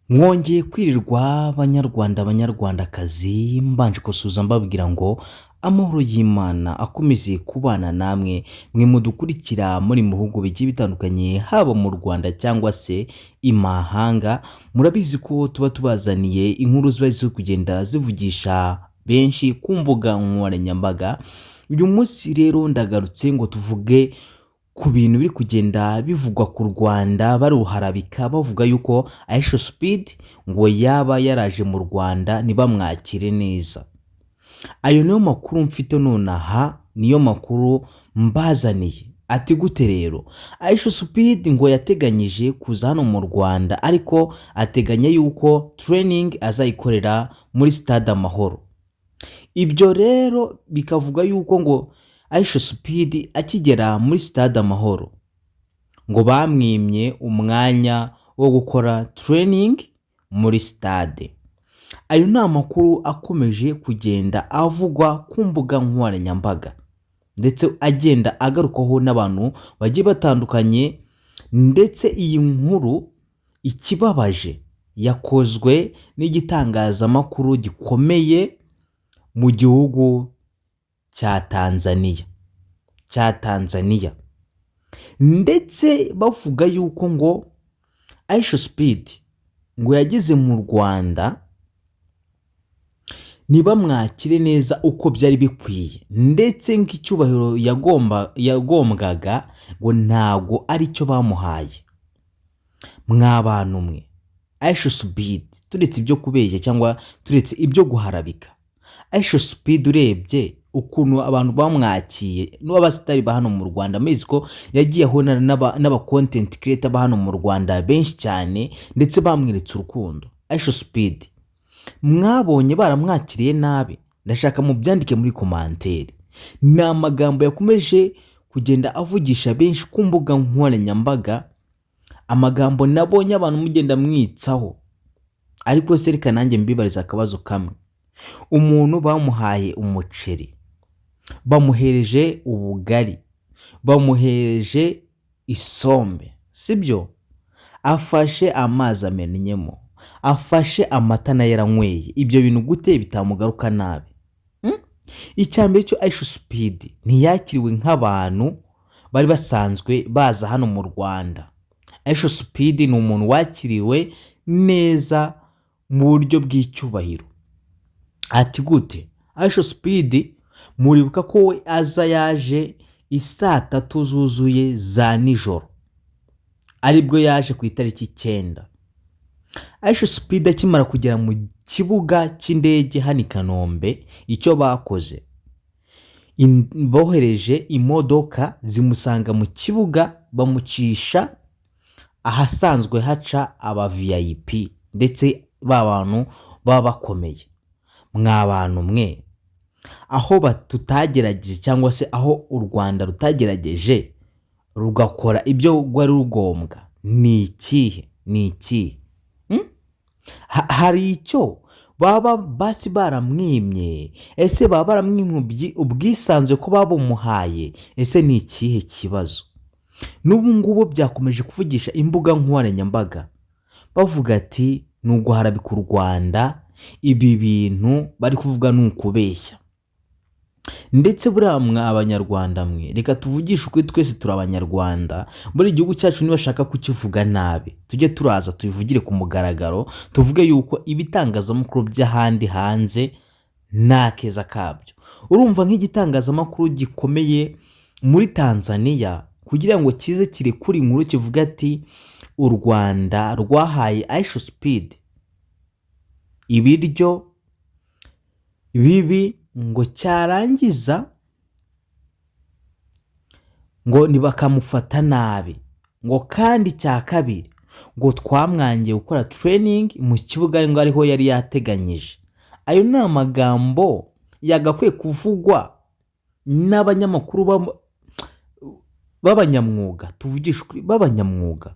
Mwongeye kwirirwa banyarwandakazi mbanje kusuza mbabwira ngo amahoro y'Imana akomeze kubana namwe mwe mudukurikira muri mu bihugu bigiye bitandukanye haba mu Rwanda cyangwa se imahanga. Murabizi ko tuba tubazaniye inkuru ziba ziri kugenda zivugisha benshi ku mbuga nkoranyambaga. Uyu munsi rero ndagarutse ngo tuvuge ku bintu biri kugenda bivugwa ku Rwanda baruharabika bavuga yuko Aisha Speed ngo yaba yaraje mu Rwanda ntibamwakire neza. Ayo niyo makuru mfite nonaha, niyo makuru mbazaniye. Ati gute rero? Aisha Speed ngo yateganyije kuza hano mu Rwanda ariko ateganya yuko training azayikorera muri Stade Amahoro. Ibyo rero bikavuga yuko ngo Aisha Speed akigera muri Stade Amahoro ngo bamwimye umwanya wo gukora training muri stade. Ayo ni amakuru akomeje kugenda avugwa ku mbuga nkoranyambaga ndetse agenda agarukaho n'abantu bagiye batandukanye, ndetse iyi nkuru ikibabaje yakozwe n'igitangazamakuru gikomeye mu gihugu cya Tanzania, ndetse bavuga yuko ngo Aisha Speed ngo yageze mu Rwanda ntibamwakire neza uko byari bikwiye, ndetse nk'icyubahiro yagombwaga ngo ntago ari cyo bamuhaye. Mw'abantu mwe, Aisha Speed turetse ibyo kubeshya cyangwa turetse ibyo guharabika, Aisha Speed urebye ukuntu abantu bamwakiye n'abasitari ba hano mu Rwanda, mezi ko yagiye ahona n'aba content creator ba hano mu Rwanda benshi cyane, ndetse bamweretse urukundo. Aisha Speed mwabonye baramwakiriye nabi? Ndashaka mu byandike muri commentaire. Ni amagambo yakomeje kugenda avugisha benshi ku mbuga nkoranyambaga, amagambo nabonye abantu mugenda mwitsaho. Ariko se reka nanjye mbibariza akabazo kamwe. Umuntu bamuhaye umuceri, bamuhereje ubugari, bamuhereje isombe, sibyo? Afashe amazi amennyemo, afashe amata na yaranyweye, ibyo bintu gute bitamugaruka nabi? Icyambere cyo Aisha Speed ntiyakiriwe nk'abantu bari basanzwe baza hano mu Rwanda. Aisha Speed ni umuntu wakiriwe neza mu buryo bw'icyubahiro. Ati gute? Aisha Speed muribuka ko we aza yaje isaa 3 zuzuye za nijoro, aribwo yaje ku itariki 9. Aisha Speed akimara kugera mu kibuga cy'indege hano i Kanombe, icyo bakoze bohereje imodoka zimusanga mu kibuga, bamucisha ahasanzwe haca aba VIP ndetse bantu baba bakomeye. Mw'abantu mwe, aho tutagerageje cyangwa se aho u Rwanda rutagerageje rugakora ibyo rwari rugombwa, ni ikihe? Hari icyo baba basi baramwimye? Ese baba baramwimye ubwisanzwe ko babumuhaye? Ese ni ikihe kibazo? N'ubu ngubu byakomeje kuvugisha imbuga nkoranyambaga bavuga ati ni uguharabika u Rwanda, ibi bintu bari kuvuga ni ukubeshya. Ndetse buriya abanyarwanda mwe, reka tuvugishe ukuri, twese turi abanyarwanda. Muri igihugu cyacu nibashaka kukivuga nabi, tujye turaza tubivugire ku mugaragaro, tuvuge yuko ibitangazamakuru by'ahandi hanze nta keza kabyo. Urumva nk'igitangazamakuru gikomeye muri Tanzania kugira ngo kize kirekure inkuru kivuga ati u Rwanda rwahaye Aisha Speed ibiryo bibi, ngo cyarangiza ngo nibakamufata nabi, ngo kandi cya kabiri ngo twamwangiye gukora training mu kibuga ngo ariho yari yateganyije. Ayo ni amagambo yagakwiye kuvugwa n'abanyamakuru b'abanyamwuga, tuvugisha ukuri, b'abanyamwuga.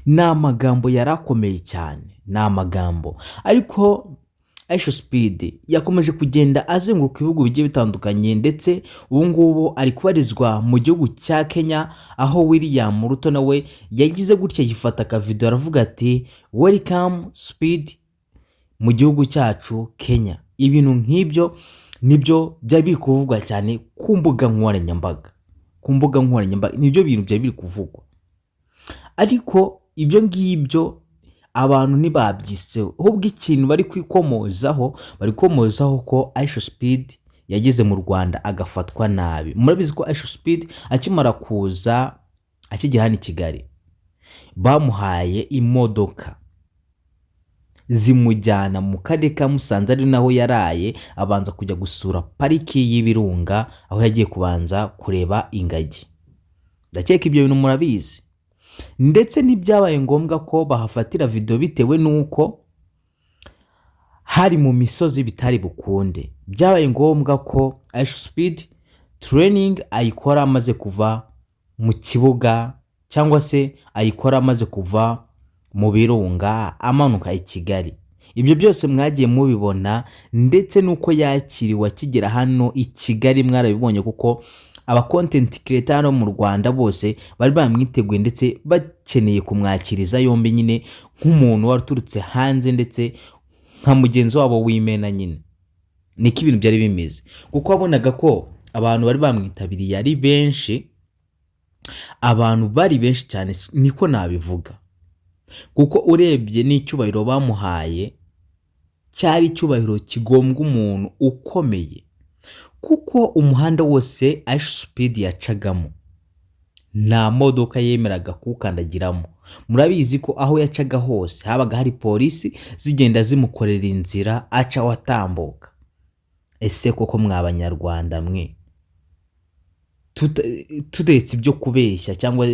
Ni amagambo yarakomeye cyane, ni amagambo. Ariko Aisha Speed yakomeje kugenda azenguruka ibihugu bigiye bitandukanye, ndetse ubu ngubu ari kubarizwa mu gihugu cya Kenya, aho William Ruto nawe yagize gutya yifata akavido aravuga ati welcome Speed mu gihugu cyacu Kenya. Ibintu nk'ibyo nibyo byari biri kuvugwa cyane ku mbuga nkoranyambaga, nibyo bintu byari biri kuvugwa, ariko ibyo ngibyo abantu ntibabyiseho, ahubwo ikintu bari kwikomozaho ko Aisha Speed yageze mu Rwanda agafatwa nabi. Murabizi ko Aisha Speed akimara kuza akigera hano i Kigali bamuhaye imodoka zimujyana mu karere ka Musanze, ari naho yaraye, abanza kujya gusura pariki y'Ibirunga, aho yagiye kubanza kureba ingagi. Ndakeka ibyo bintu murabizi, ndetse n'ibyabaye ngombwa ko bahafatira video bitewe n'uko hari mu misozi bitari bukunde. Byabaye ngombwa ko Aisha Speed training ayikora amaze kuva mu kibuga, cyangwa se ayikora amaze kuva mu Birunga amanuka i Kigali. Ibyo byose mwagiye mubibona, ndetse nuko yakiriwe akigera hano i Kigali mwarabibonye, kuko aba content creator mu Rwanda bose bari bamwiteguye, ndetse bakeneye kumwakiriza yombi nyine nk'umuntu waturutse hanze, ndetse nka mugenzi wabo w'imena nyine. Niko ibintu byari bimeze, kuko wabonaga ko abantu bari bamwitabiriye ari benshi, abantu bari benshi cyane, niko nabivuga, kuko urebye n'icyubahiro bamuhaye cyari icyubahiro kigombwa umuntu ukomeye, kuko umuhanda wose Aisha Speed yacagamo nta modoka yemeraga kuwukandagiramo. Murabizi ko aho yacaga hose habaga hari polisi zigenda zimukorera inzira aca watambuka. Ese koko mw'abanyarwanda mwe, turetse ibyo kubeshya cyangwa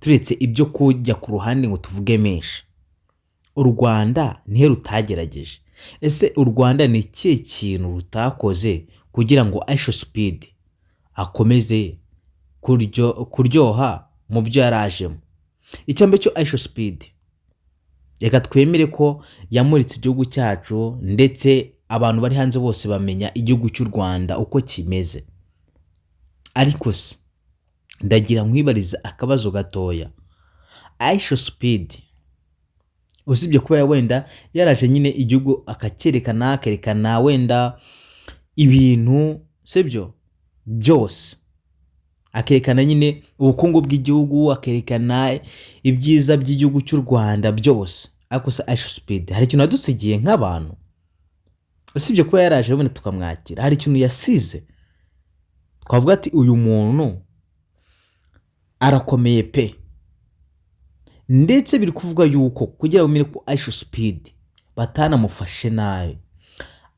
turetse ibyo kujya ku ruhande ngo tuvuge menshi, u Rwanda nihe rutagerageje? Ese u Rwanda ni ikihe kintu rutakoze kugira ngo Aisha Speed akomeze kuryoha mu byo yarajemo? Icyambe cyo Aisha Speed, reka twemere ko yamuritse igihugu cyacu, ndetse abantu bari hanze bose bamenya igihugu cy'u Rwanda uko kimeze. Ariko se ndagira nkwibariza akabazo gatoya, Aisha Speed usibye kuba wenda yaraje nyine igihugu akerekana wenda ibintu sibyo byose, akerekana nyine ubukungu bw'igihugu, akerekana ibyiza by'igihugu cy'u Rwanda byose, ariko se Aisha Speed hari ikintu yadusigiye nk'abantu? Usibye kuba yaraje wenda tukamwakira, hari ikintu yasize twavuga ati uyu muntu arakomeye pe? Ndetse biri kuvuga yuko kugira umire ko Aisha Speed batanamufashe nabi.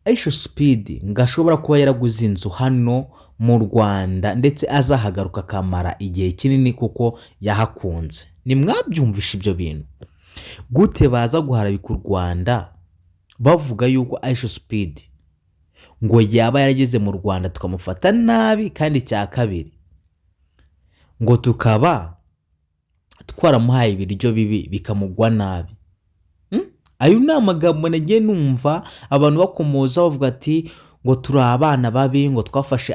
Aisha Speed ngashobora kuba yaraguze inzu hano mu Rwanda, ndetse azahagaruka akamara igihe kinini kuko yahakunze. Ni mwabyumvisha ibyo bintu? Gute baza guharabika u Rwanda bavuga yuko Aisha Speed ngo yaba yarageze mu Rwanda tukamufata nabi, kandi cya kabiri ngo tukaba twaramuhaye ibiryo bibi bikamugwa nabi? Ayo ni amagambo nagiye numva abantu bakomoza bavuga ati ngo turi abana babi, ngo twafashe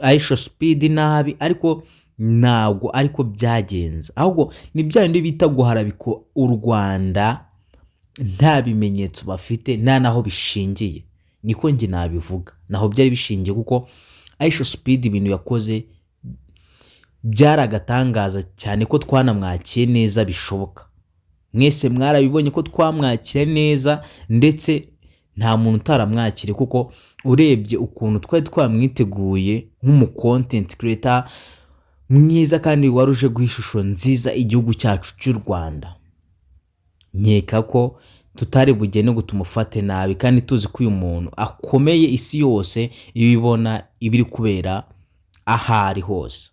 Aisha Speed nabi, ariko ntabwo ariko byagenze. Ahubwo ni bya bindi bita guharabika u Rwanda nta bimenyetso bafite, nta naho bishingiye. Niko nge nabivuga, naho byari bishingiye, kuko Aisha Speed ibintu yakoze byaragatangaza cyane, ko twanamwakiye neza bishoboka. Mwese mwarabibonye ko twamwakira neza, ndetse nta muntu utaramwakire, kuko urebye ukuntu twari twamwiteguye nk'umu content creator mwiza, kandi waruje guha ishusho nziza igihugu cyacu cy'u Rwanda. Nkeka ko tutari bugene ngo tumufate nabi, kandi tuzi ko uyu muntu akomeye, isi yose ibibona ibiri kubera ahari hose.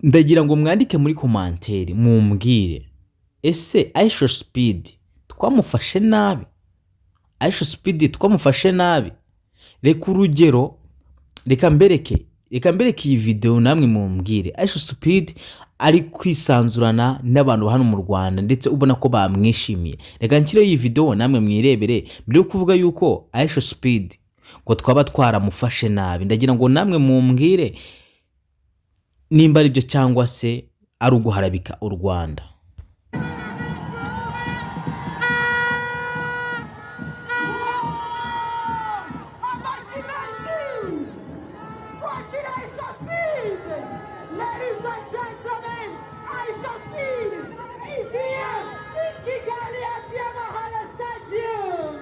Ndagira ngo mwandike muri commentaire mumbwire, ese Aisha Speed twamufashe nabi? Aisha Speed twamufashe nabi? Reka urugero, reka mbereke reka mbereke iyi video namwe mumbwire Aisha Speed ari kwisanzurana n'abantu hano mu Rwanda ndetse ubona ko bamwishimiye. Reka nshyire iyi video namwe mwirebere mbere yo kuvuga yuko Aisha Speed ngo twaba twaramufashe nabi. Ndagira ngo namwe mumbwire nimba ari byo cyangwa se ari uguharabika u Rwanda. Ladies and gentlemen, Aisha Speed is here in Kigali at Yamaha Stadium.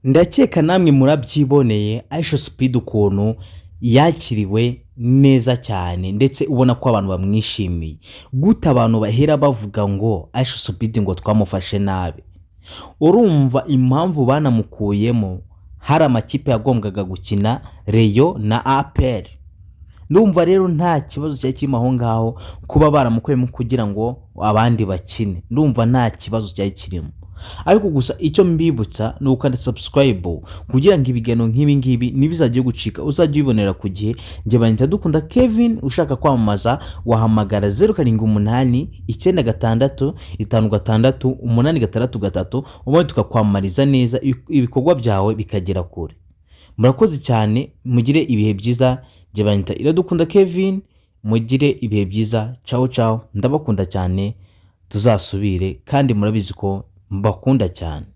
Ndakeka namwe murabyiboneye Aisha Speed ukuntu yakiriwe neza cyane ndetse ubona ko abantu bamwishimiye. Guta abantu bahera bavuga ngo Aisha Speed ngo twamufashe nabi. Urumva impamvu banamukuyemo hari amakipe yagombwaga gukina Rayon na APR. Ndumva rero nta kibazo cyari kirimo aho ngaho kuba baramukuyemo kugira ngo abandi bakine. Ndumva nta kibazo cyari kirimo. Ariko gusa icyo mbibutsa ni ukanda subscribe kugira ngo ibigano nk'ibi ngibi nibizagiye gucika uzajye ubonera ku gihe. Nge banyita Dukunda Kevin. Ushaka kwamamaza wahamagara 078 96 56 863 ubundi tukakwamamariza neza ibikorwa byawe bikagera kure. Murakoze cyane, mugire ibihe byiza. Nge banyita Iradukunda Kevin, mugire ibihe byiza. Ciao ciao, ndabakunda cyane, tuzasubire kandi murabizi ko mbakunda cyane.